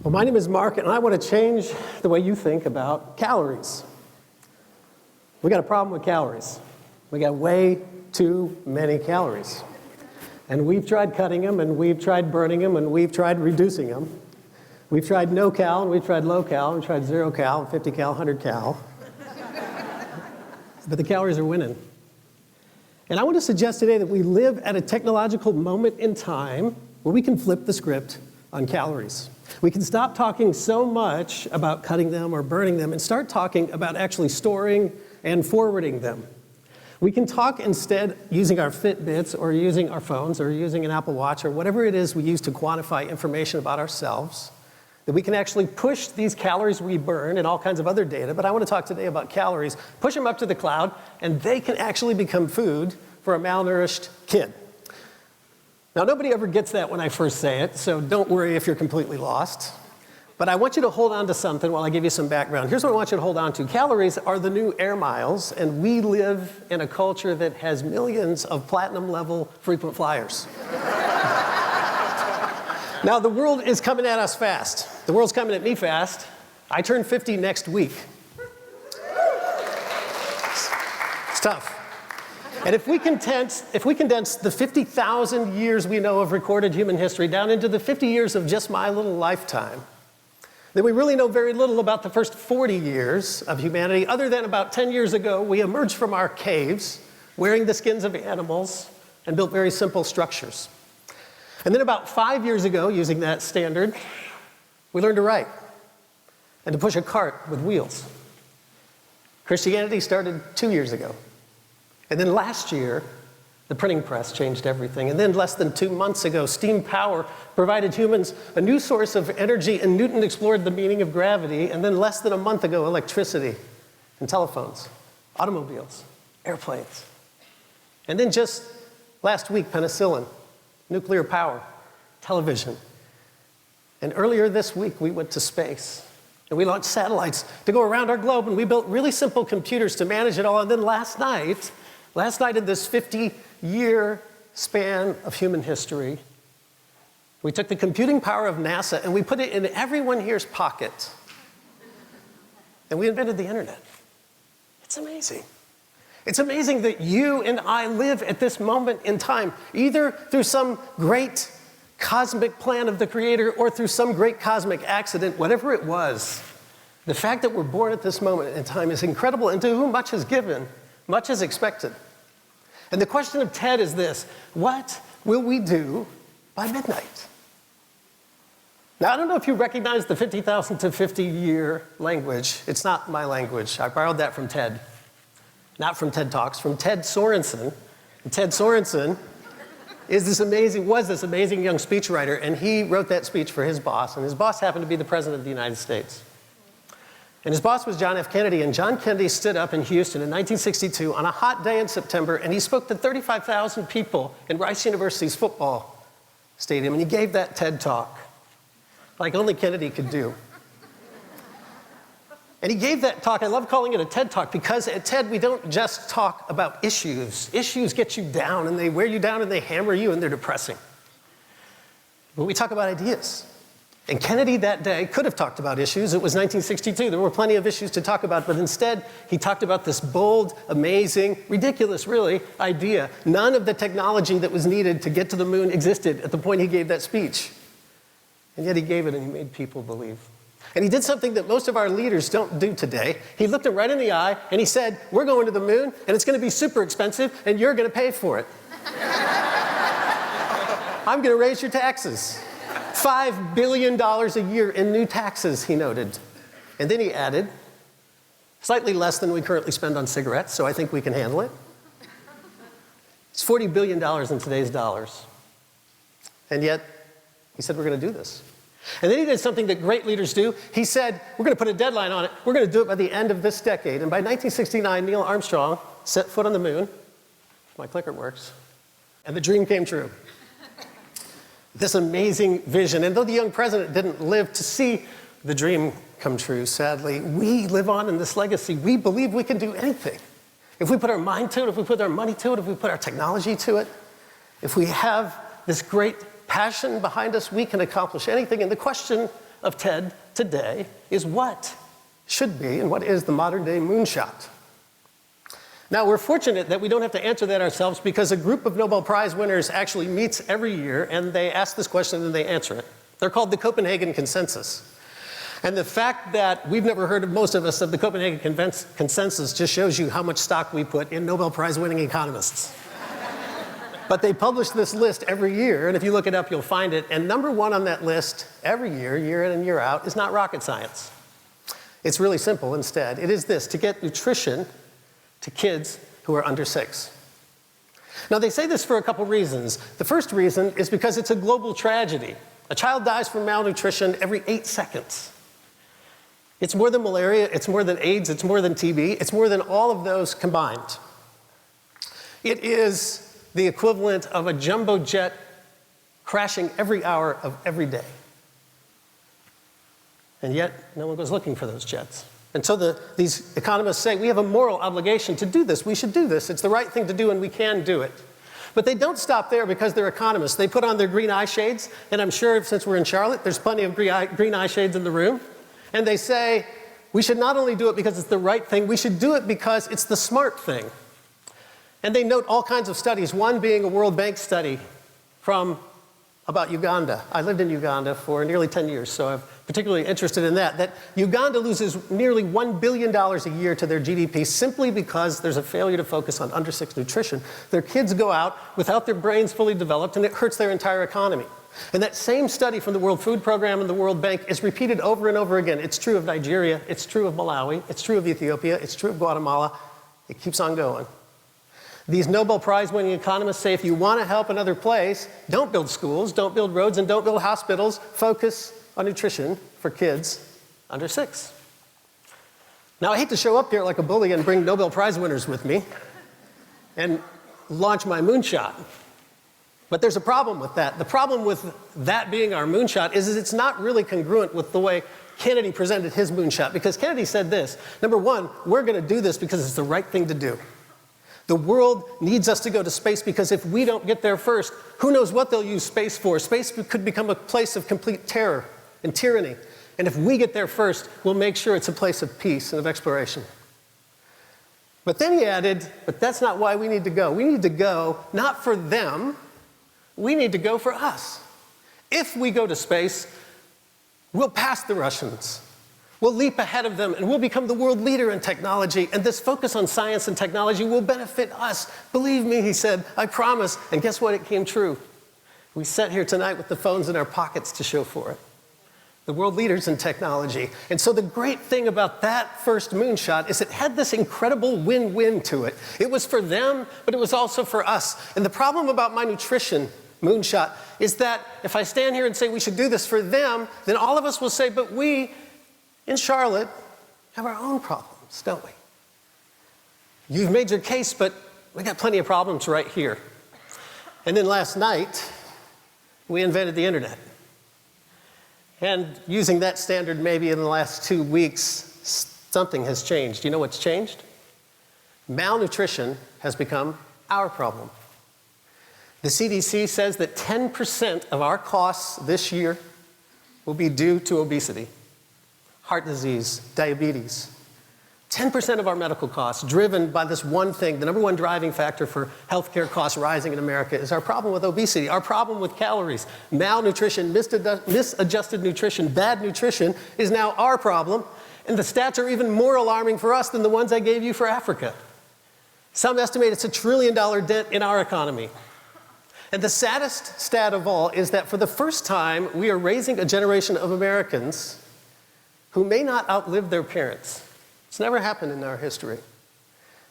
Well, my name is Mark, and I want to change the way you think about calories. We got a problem with calories. We got way too many calories. And we've tried cutting them, and we've tried burning them, and we've tried reducing them. We've tried no cal, and we've tried low cal, and we've tried 0 cal, 50 cal, 100 cal. But the calories are winning. And I want to suggest today that we live at a technological moment in time where we can flip the script on calories. We can stop talking so much about cutting them or burning them and start talking about actually storing and forwarding them. We can talk instead using our Fitbits or using our phones or using an Apple Watch or whatever it is we use to quantify information about ourselves, that we can actually push these calories we burn and all kinds of other data. But I want to talk today about calories, push them up to the cloud, and they can actually become food for a malnourished kid. Now, nobody ever gets that when I first say it, so don't worry if you're completely lost. But I want you to hold on to something while I give you some background. Here's what I want you to hold on to. Calories are the new air miles, and we live in a culture that has millions of platinum-level frequent flyers. Now, the world is coming at us fast. The world's coming at me fast. I turn 50 next week. It's tough. And if we condense the 50,000 years we know of recorded human history down into the 50 years of just my little lifetime, then we really know very little about the first 40 years of humanity, other than about 10 years ago, we emerged from our caves wearing the skins of animals and built very simple structures. And then about 5 years ago, using that standard, we learned to write and to push a cart with wheels. Christianity started 2 years ago. And then last year, the printing press changed everything. And then less than 2 months ago, steam power provided humans a new source of energy, and Newton explored the meaning of gravity. And then less than a month ago, electricity and telephones, automobiles, airplanes. And then just last week, penicillin, nuclear power, television. And earlier this week, we went to space. And we launched satellites to go around our globe, and we built really simple computers to manage it all. And then last night in this 50-year span of human history, we took the computing power of NASA and we put it in everyone here's pocket. And we invented the internet. It's amazing. It's amazing that you and I live at this moment in time, either through some great cosmic plan of the Creator or through some great cosmic accident, whatever it was. The fact that we're born at this moment in time is incredible, and to whom much is given, much is expected. And the question of TED is this: what will we do by midnight? Now, I don't know if you recognize the 50,000 to 50-year language. It's not my language. I borrowed that from TED. Not from TED Talks, from Ted Sorensen. And Ted Sorensen was this amazing young speechwriter, and he wrote that speech for his boss, and his boss happened to be the President of the United States. And his boss was John F. Kennedy, and John Kennedy stood up in Houston in 1962 on a hot day in September, and he spoke to 35,000 people in Rice University's football stadium, and he gave that TED Talk, like only Kennedy could do. And he gave that talk. I love calling it a TED Talk because at TED we don't just talk about issues. Issues get you down, and they wear you down, and they hammer you, and they're depressing. But we talk about ideas. And Kennedy that day could have talked about issues. It was 1962. There were plenty of issues to talk about, but instead he talked about this bold, amazing, ridiculous, really, idea. None of the technology that was needed to get to the moon existed at the point he gave that speech. And yet he gave it, and he made people believe. And he did something that most of our leaders don't do today. He looked them right in the eye, and he said, we're going to the moon, and it's going to be super expensive, and you're going to pay for it. I'm going to raise your taxes. $5 billion a year in new taxes, he noted. And then he added, slightly less than we currently spend on cigarettes, so I think we can handle it. It's $40 billion in today's dollars. And yet, he said, we're going to do this. And then he did something that great leaders do. He said, we're going to put a deadline on it. We're going to do it by the end of this decade. And by 1969, Neil Armstrong set foot on the moon. My clicker works. And the dream came true. This amazing vision. And though the young president didn't live to see the dream come true, sadly, we live on in this legacy. We believe we can do anything. If we put our mind to it, if we put our money to it, if we put our technology to it, if we have this great passion behind us, we can accomplish anything. And the question of TED today is what should be and what is the modern day moonshot. Now, we're fortunate that we don't have to answer that ourselves because a group of Nobel Prize winners actually meets every year and they ask this question and they answer it. They're called the Copenhagen Consensus. And the fact that we've never heard of, most of us, of the Copenhagen Consensus just shows you how much stock we put in Nobel Prize winning economists. But they publish this list every year, and if you look it up, you'll find it. And number one on that list every year, year in and year out, is not rocket science. It's really simple instead. It is this: to get nutrition to kids who are under 6. Now, they say this for a couple reasons. The first reason is because it's a global tragedy. A child dies from malnutrition every 8 seconds. It's more than malaria, it's more than AIDS, it's more than TB, it's more than all of those combined. It is the equivalent of a jumbo jet crashing every hour of every day. And yet, no one goes looking for those jets. And so these economists say, we have a moral obligation to do this. We should do this. It's the right thing to do, and we can do it. But they don't stop there because they're economists. They put on their green eye shades, and I'm sure since we're in Charlotte, there's plenty of green eye shades in the room. And they say, we should not only do it because it's the right thing, we should do it because it's the smart thing. And they note all kinds of studies, one being a World Bank study about Uganda. I lived in Uganda for nearly 10 years, so I'm particularly interested in that Uganda loses nearly $1 billion a year to their GDP simply because there's a failure to focus on under 6 nutrition. Their kids go out without their brains fully developed, and it hurts their entire economy. And that same study from the World Food Program and the World Bank is repeated over and over again. It's true of Nigeria, it's true of Malawi, it's true of Ethiopia, it's true of Guatemala. It keeps on going. These Nobel Prize winning economists say if you want to help another place, don't build schools, don't build roads, and don't build hospitals. Focus on nutrition for kids under 6. Now, I hate to show up here like a bully and bring Nobel Prize winners with me and launch my moonshot. But there's a problem with that. The problem with that being our moonshot is it's not really congruent with the way Kennedy presented his moonshot. Because Kennedy said this: number one, we're going to do this because it's the right thing to do. The world needs us to go to space because if we don't get there first, who knows what they'll use space for? Space could become a place of complete terror and tyranny. And if we get there first, we'll make sure it's a place of peace and of exploration. But then he added, but that's not why we need to go. We need to go not for them, we need to go for us. If we go to space, we'll pass the Russians. We'll leap ahead of them, and we'll become the world leader in technology, and this focus on science and technology will benefit us. Believe me, he said, I promise. And guess what? It came true. We sat here tonight with the phones in our pockets to show for it. The world leaders in technology. And so the great thing about that first moonshot is it had this incredible win-win to it. It was for them, but it was also for us. And the problem about my nutrition moonshot is that if I stand here and say we should do this for them, then all of us will say, but we in Charlotte have our own problems, don't we? You've made your case, but we got plenty of problems right here. And then last night, we invented the internet. And using that standard maybe in the last 2 weeks, something has changed. You know what's changed? Malnutrition has become our problem. The CDC says that 10% of our costs this year will be due to obesity. Heart disease, diabetes. 10% of our medical costs driven by this one thing. The number one driving factor for healthcare costs rising in America is our problem with obesity, our problem with calories. Malnutrition, misadjusted nutrition, bad nutrition is now our problem. And the stats are even more alarming for us than the ones I gave you for Africa. Some estimate it's $1 trillion dent in our economy. And the saddest stat of all is that for the first time, we are raising a generation of Americans who may not outlive their parents. It's never happened in our history.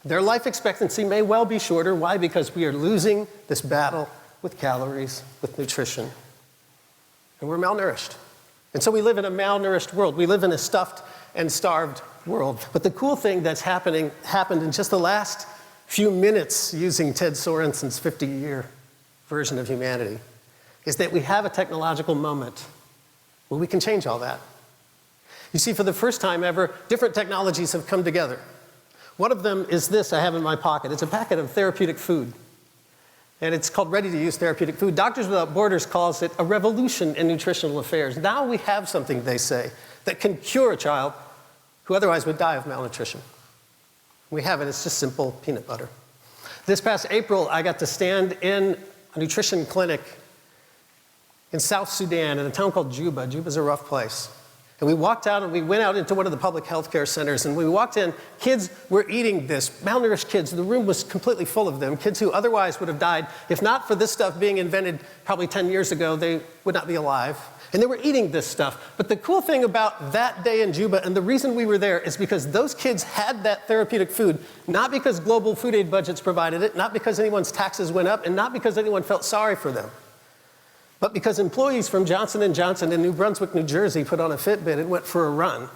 Their life expectancy may well be shorter. Why? Because we are losing this battle with calories, with nutrition. And we're malnourished. And so we live in a malnourished world. We live in a stuffed and starved world. But the cool thing that's happened in just the last few minutes using Ted Sorensen's 50-year version of humanity is that we have a technological moment where we can change all that. You see, for the first time ever, different technologies have come together. One of them is this I have in my pocket. It's a packet of therapeutic food. And it's called ready-to-use therapeutic food. Doctors Without Borders calls it a revolution in nutritional affairs. Now we have something, they say, that can cure a child who otherwise would die of malnutrition. We have it. It's just simple peanut butter. This past April, I got to stand in a nutrition clinic in South Sudan in a town called Juba. Juba's a rough place. And we walked out and we went out into one of the public health care centers, and we walked in, kids were eating this, malnourished kids. The room was completely full of them, kids who otherwise would have died. If not for this stuff being invented probably 10 years ago, they would not be alive. And they were eating this stuff. But the cool thing about that day in Juba, and the reason we were there, is because those kids had that therapeutic food, not because global food aid budgets provided it, not because anyone's taxes went up, and not because anyone felt sorry for them, but because employees from Johnson & Johnson in New Brunswick, New Jersey put on a Fitbit and went for a run.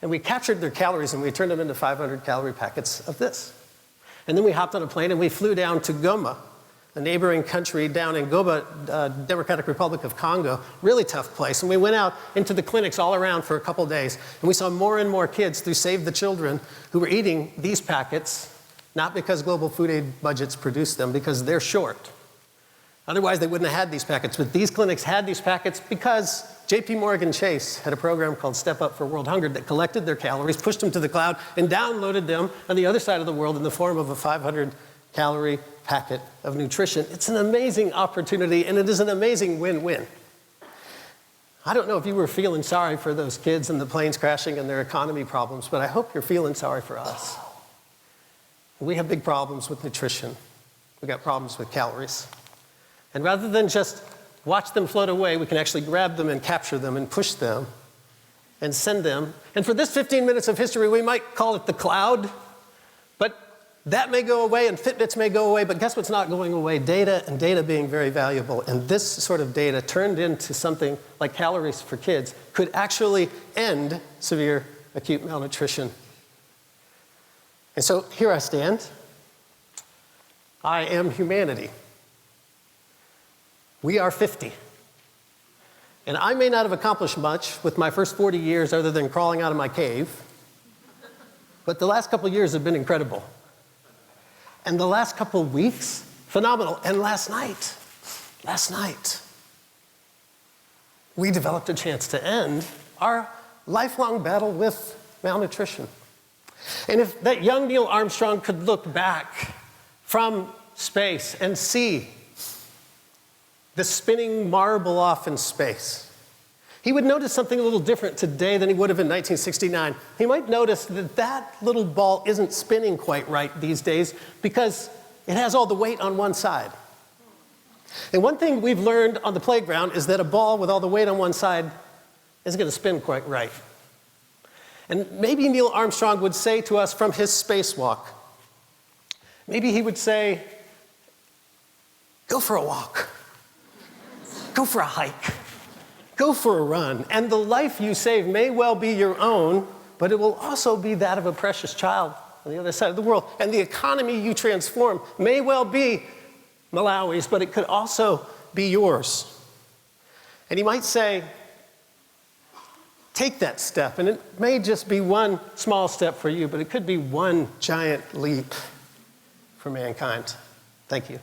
And we captured their calories and we turned them into 500-calorie packets of this. And then we hopped on a plane and we flew down to Goma, a neighboring country down in Goma, Democratic Republic of Congo, really tough place. And we went out into the clinics all around for a couple days, and we saw more and more kids through Save the Children who were eating these packets, not because global food aid budgets produce them, because they're short. Otherwise, they wouldn't have had these packets. But these clinics had these packets because JP Morgan Chase had a program called Step Up for World Hunger that collected their calories, pushed them to the cloud, and downloaded them on the other side of the world in the form of a 500-calorie packet of nutrition. It's an amazing opportunity, and it is an amazing win-win. I don't know if you were feeling sorry for those kids and the planes crashing and their economy problems, but I hope you're feeling sorry for us. We have big problems with nutrition. We got problems with calories. And rather than just watch them float away, we can actually grab them and capture them and push them and send them. And for this 15 minutes of history, we might call it the cloud, but that may go away and Fitbits may go away, but guess what's not going away? Data, and data being very valuable. And this sort of data turned into something like calories for kids could actually end severe acute malnutrition. And so here I stand. I am humanity. We are 50. And I may not have accomplished much with my first 40 years other than crawling out of my cave, but the last couple of years have been incredible. And the last couple of weeks, phenomenal. And last night, we developed a chance to end our lifelong battle with malnutrition. And if that young Neil Armstrong could look back from space and see the spinning marble off in space, he would notice something a little different today than he would have in 1969. He might notice that that little ball isn't spinning quite right these days because it has all the weight on one side. And one thing we've learned on the playground is that a ball with all the weight on one side isn't going to spin quite right. And maybe Neil Armstrong would say to us from his spacewalk, maybe he would say, go for a walk. Go for a hike. Go for a run. And the life you save may well be your own, but it will also be that of a precious child on the other side of the world. And the economy you transform may well be Malawi's, but it could also be yours. And he might say, take that step. And it may just be one small step for you, but it could be one giant leap for mankind. Thank you.